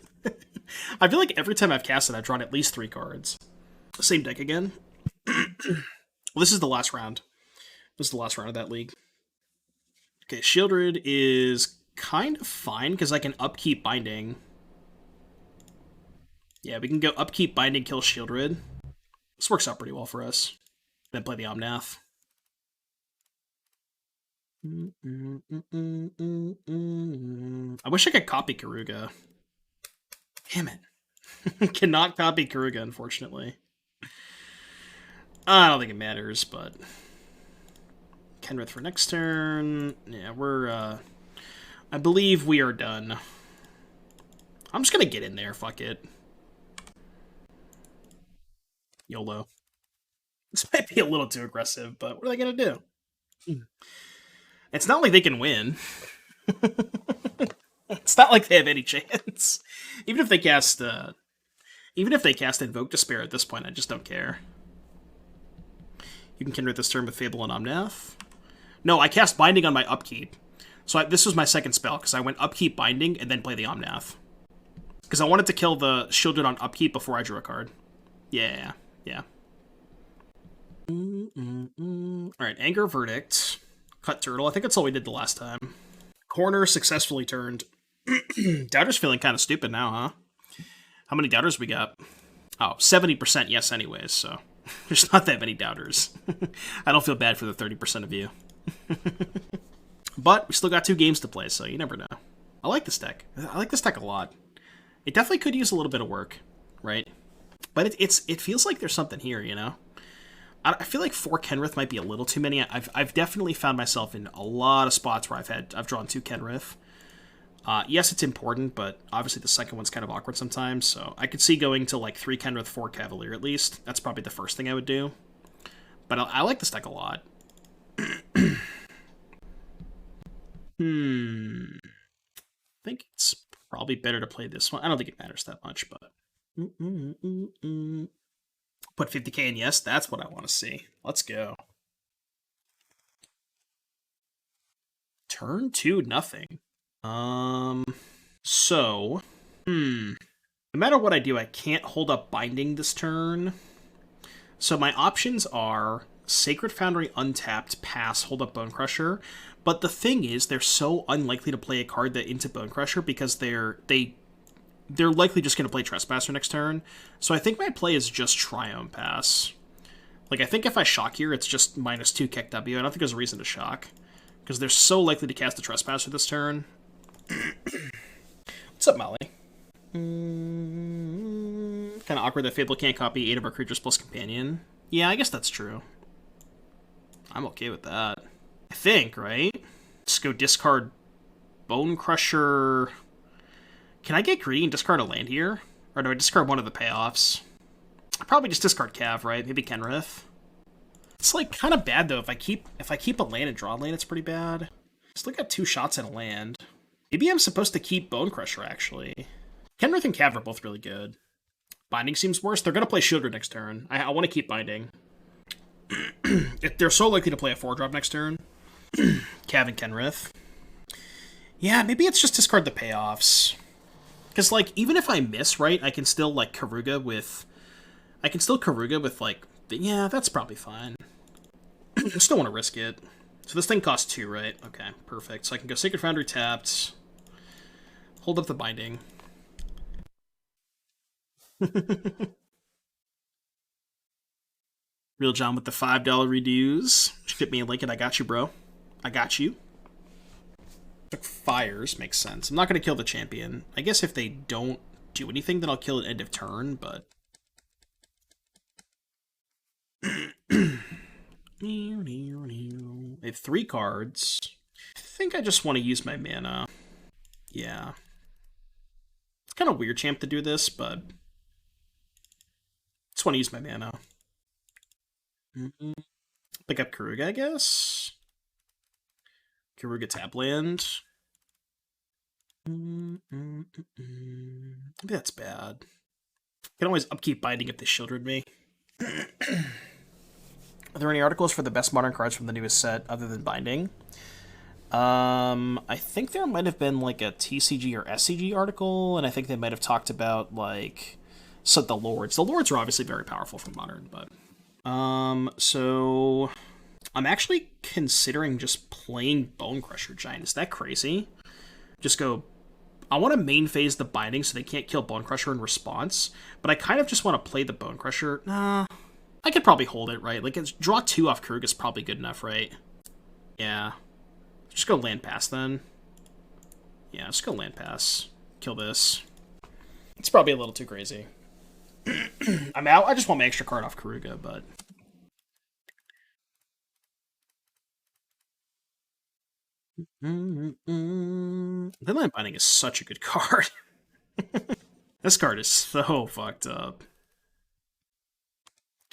I feel like every time I've cast it, I've drawn at least 3 cards. Same deck again. Well, this is the last round. This is the last round of that league. Okay, Shieldred is kind of fine, because I can upkeep Binding. Yeah, we can go upkeep Binding, kill Shieldred. This works out pretty well for us. Then play the Omnath. I wish I could copy Keruga. Damn it. Cannot copy Keruga, unfortunately. I don't think it matters, but... Kenrith for next turn. Yeah, we're, I believe we are done. I'm just gonna get in there, fuck it. YOLO. This might be a little too aggressive, but what are they gonna do? It's not like they can win. It's not like they have any chance. Even if they cast Invoke Despair at this point, I just don't care. You can Kenrith this turn with Fable and Omnath. No, I cast Binding on my upkeep. So this was my second spell, because I went upkeep Binding and then play the Omnath. Because I wanted to kill the Shielded on upkeep before I drew a card. Yeah. Alright, Anger Verdict. Cut Turtle. I think that's all we did the last time. Corner successfully turned. Doubter's feeling kind of stupid now, huh? How many doubters we got? Oh, 70% yes anyways, so there's not that many doubters. I don't feel bad for the 30% of you. But we still got 2 games to play, so you never know. I like this deck. I like this deck a lot. It definitely could use a little bit of work, right? But it feels like there's something here, you know? I feel like 4 Kenrith might be a little too many. I've definitely found myself in a lot of spots where I've drawn 2 Kenrith. Yes, it's important, but obviously the second one's kind of awkward sometimes, so I could see going to like 3 Kenrith, 4 Cavalier at least. That's probably the first thing I would do. But I like this deck a lot. I think it's probably better to play this one. I don't think it matters that much, but... Put 50k in yes, that's what I want to see. Let's go. Turn 2, nothing. So... No matter what I do, I can't hold up Binding this turn. So my options are Sacred Foundry untapped, pass, hold up Bonecrusher. But the thing is, they're so unlikely to play a card that into Bonecrusher because they're likely just going to play Trespasser next turn. So I think my play is just Triome Pass. Like, I think if I shock here, it's just -2 KEKW. I don't think there's a reason to shock. Because they're so likely to cast the Trespasser this turn. What's up, Molly? Kind of awkward that Fable can't copy 8 of our creatures plus Companion. Yeah, I guess that's true. I'm okay with that. I think, right? Let's go discard Bonecrusher. Can I get greedy and discard a land here? Or do I discard one of the payoffs? I'll probably just discard Cav, right? Maybe Kenrith. It's like kind of bad though. If I keep a land and draw a land, it's pretty bad. Still got 2 shots at a land. Maybe I'm supposed to keep Bonecrusher, actually. Kenrith and Cav are both really good. Binding seems worse. They're going to play Shieldred next turn. I want to keep Binding. They're so likely to play a 4-drop next turn. Cav and Kenrith. Yeah, maybe it's just discard the payoffs. Because, like, even if I miss, right, I can still, like, Keruga with... I can still Keruga with, like... Yeah, that's probably fine. I still want to risk it. So this thing costs 2, right? Okay, perfect. So I can go Sacred Foundry tapped. Hold up the Binding. Real John with the $5 redues. Ship me a link and I got you, bro. I got you. Took Fires, makes sense. I'm not going to kill the champion. I guess if they don't do anything, then I'll kill at end of turn, but... I have 3 cards. I think I just want to use my mana. Yeah. It's kind of weird, champ, to do this, but... I just want to use my mana. Pick up Keruga, I guess? Keruga tap land. Maybe that's bad. I can always upkeep Binding if they Shieldred me. Are there any articles for the best modern cards from the newest set other than Binding? I think there might have been like a TCG or SCG article, and I think they might have talked about like the Lords. The Lords are obviously very powerful from Modern, but so I'm actually considering just playing Bonecrusher Giant. Is that crazy? Just go. I want to main phase the Binding so they can't kill Bonecrusher in response, but I kind of just want to play the Bonecrusher. Nah. I could probably hold it, right? Like, draw 2 off Keruga is probably good enough, right? Yeah. Just go land pass, then. Yeah, just go land pass. Kill this. It's probably a little too crazy. I mean, I just want my extra card off Keruga, but... Leyline Binding is such a good card. This card is so fucked up.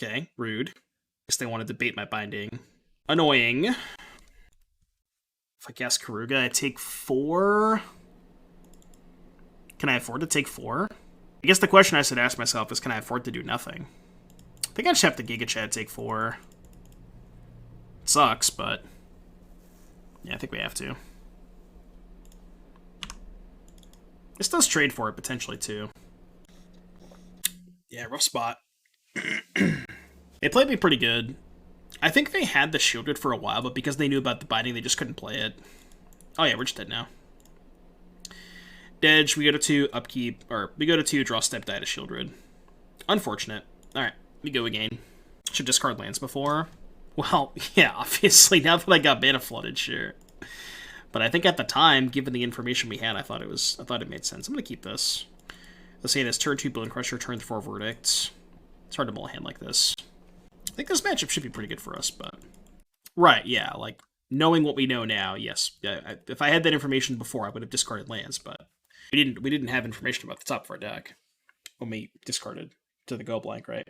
Okay, rude. Guess they wanted to bait my Binding. Annoying. If I cast Keruga, I take 4. Can I afford to take 4? I guess the question I should ask myself is, can I afford to do nothing? I think I just have to Giga Chad take 4. It sucks, but... yeah, I think we have to. This does trade for it, potentially, too. Yeah, rough spot. They played me pretty good. I think they had the Shieldred for a while, but because they knew about the Binding, they just couldn't play it. Oh yeah, we're just dead now. Dedge, we go to 2, upkeep, or we go to 2, draw step, die to Shieldred. Unfortunate. Alright, we go again. Should discard lands before. Well, yeah, obviously, now that I got mana flooded, sure. But I think at the time, given the information we had, I thought it made sense. I'm gonna keep this. Let's say this turn 2 Bonecrusher, turn 4 Verdict. It's hard to mull a hand like this. I think this matchup should be pretty good for us, but... right, yeah, like, knowing what we know now, yes. If I had that information before, I would have discarded lands, but we didn't have information about the top of our deck when we discarded to the go blank, right?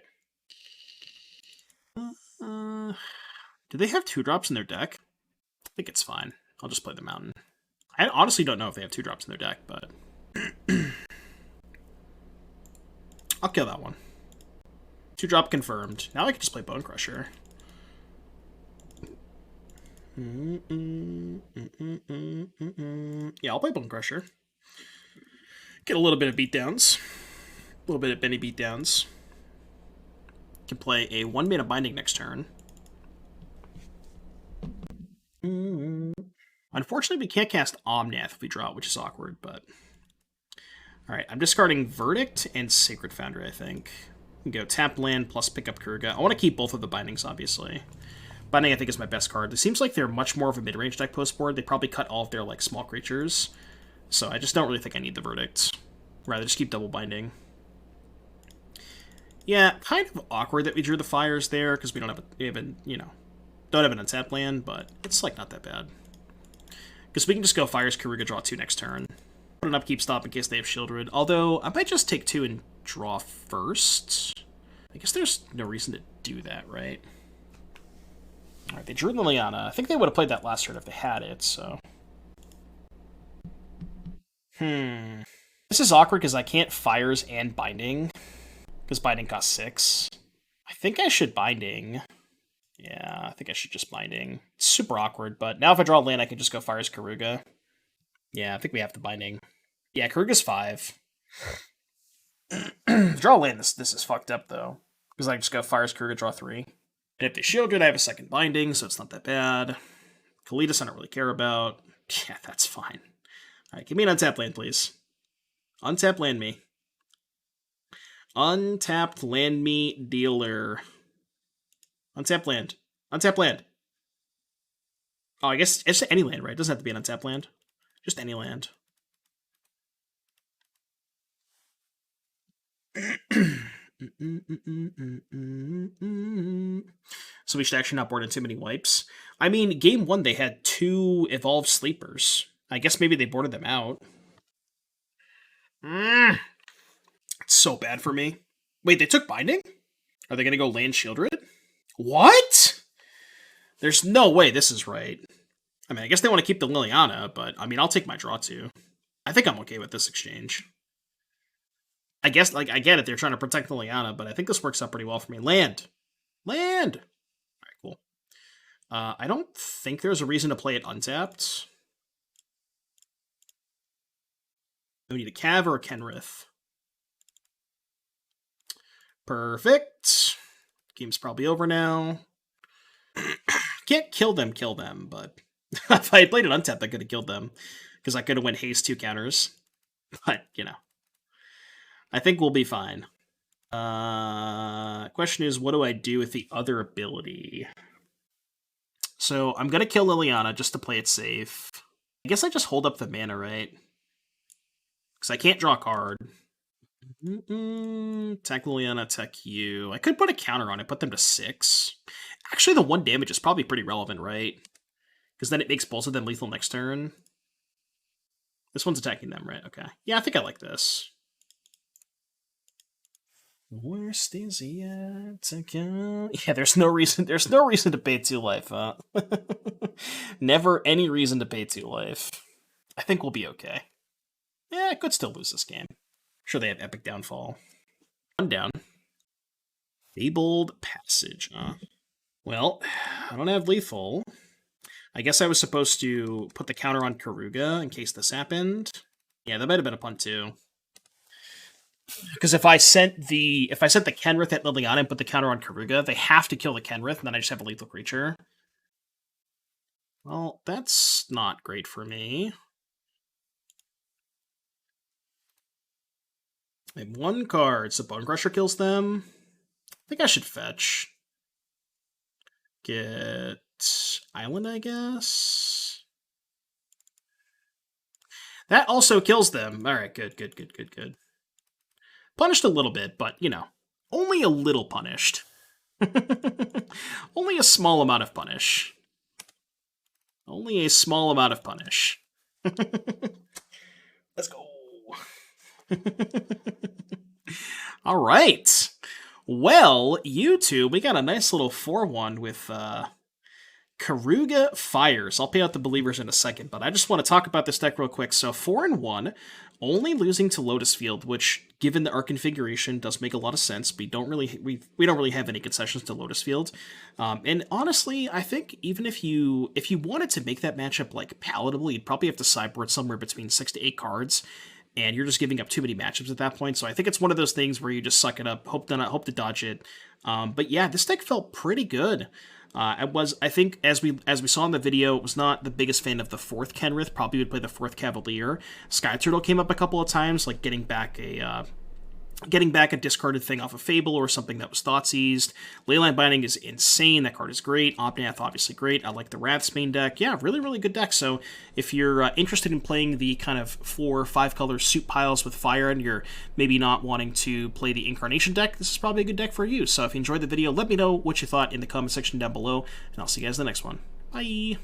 Do they have 2-drops in their deck? I think it's fine. I'll just play the Mountain. I honestly don't know if they have 2-drops in their deck, but... I'll kill that one. 2-drop confirmed. Now I can just play Bonecrusher. Yeah, I'll play Bonecrusher. Get a little bit of beatdowns. A little bit of Benny beatdowns. Can play a 1-mana Binding next turn. Unfortunately, we can't cast Omnath if we draw it, which is awkward, but... alright, I'm discarding Verdict and Sacred Foundry, I think. We can go tap land plus pick up Keruga. I want to keep both of the Bindings, obviously. Binding, I think, is my best card. It seems like they're much more of a mid-range deck post-board. They probably cut all of their, like, small creatures. So I just don't really think I need the Verdict. Rather, just keep double Binding. Yeah, kind of awkward that we drew the Fires there, because we don't have don't have an untapped land, but it's, like, not that bad. Because we can just go Fires, Keruga, draw 2 next turn. Put an upkeep stop in case they have Shieldred. Although, I might just take 2 and draw first. I guess there's no reason to do that, right? Alright, they drew Liliana. I think they would have played that last turn if they had it, so... This is awkward because I can't Fires and Binding. Because Binding costs 6. I think I should Binding. Yeah, I think I should just Binding. It's super awkward, but now if I draw land, I can just go Fires Keruga. Yeah, I think we have the Binding. Yeah, Keruga's 5. Draw land, this is fucked up, though. Because I just go Fires Keruga, draw 3. And if they shielded, I have a second Binding, so it's not that bad. Kalitas I don't really care about. Yeah, that's fine. Alright, give me an untapped land, please. Untap land me. Untapped land me dealer. Untap land. Untap land. Oh, I guess it's any land, right? It doesn't have to be an untapped land. Just any land. So we should actually not board in too many wipes. I mean, game 1 they had 2 evolved sleepers. I guess maybe they boarded them out. It's so bad for me. Wait, they took Binding? Are they going to go land Shieldred? What? There's no way this is right. I mean, I guess they want to keep the Liliana, but I mean, I'll take my draw too. I think I'm okay with this exchange. I guess, like, I get it. They're trying to protect Liliana, but I think this works out pretty well for me. Land! Land! Alright, cool. I don't think there's a reason to play it untapped. We need a Cav or a Kenrith. Perfect. Game's probably over now. Can't kill them, but if I had played it untapped, I could have killed them. Because I could have went haste 2 counters. But, you know. I think we'll be fine. Question is, what do I do with the other ability? So, I'm going to kill Liliana just to play it safe. I guess I just hold up the mana, right? Because I can't draw a card. Attack Liliana, attack you. I could put a counter on it, put them to 6. Actually, the 1 damage is probably pretty relevant, right? Because then it makes both of them lethal next turn. This one's attacking them, right? Okay. Yeah, I think I like this. Worst is yet to come. Yeah, there's no reason to pay 2 life, huh? Never any reason to pay 2 life. I think we'll be okay. Yeah, I could still lose this game. Sure, they have epic downfall. 1 down. Fabled Passage, huh? Well, I don't have lethal. I guess I was supposed to put the counter on Keruga in case this happened. Yeah, that might have been a punt too. Because if I sent the Kenrith at Liliana and put the counter on Keruga, they have to kill the Kenrith, and then I just have a lethal creature. Well, that's not great for me. I have 1 card, so Bonecrusher kills them. I think I should fetch. Get Island, I guess. That also kills them. Alright, good. Punished a little bit, but, you know, only a little punished. Only a small amount of punish. Only a small amount of punish. Let's go. All right. Well, YouTube, we got a nice little 4-1 with Keruga Fires. I'll pay out the believers in a second, but I just want to talk about this deck real quick. So 4-1, only losing to Lotus Field, which, given our configuration, does make a lot of sense. We don't really have any concessions to Lotus Field, and honestly, I think even if you wanted to make that matchup like palatable, you'd probably have to sideboard somewhere between 6 to 8 cards. And you're just giving up too many matchups at that point. So I think it's one of those things where you just suck it up, hope to dodge it. But yeah, this deck felt pretty good. I think, as we saw in the video, it was not the biggest fan of the 4th Kenrith. Probably would play the 4th Cavalier. Skyturtle came up a couple of times, like getting back a discarded thing off of Fable or something that was Thoughtseized. Leyline Binding is insane. That card is great. Omnath, obviously great. I like the Wrathsbane deck. Yeah, really, really good deck. So if you're interested in playing the kind of 4 or 5 color soup piles with fire and you're maybe not wanting to play the Incarnation deck, this is probably a good deck for you. So if you enjoyed the video, let me know what you thought in the comment section down below, and I'll see you guys in the next one. Bye!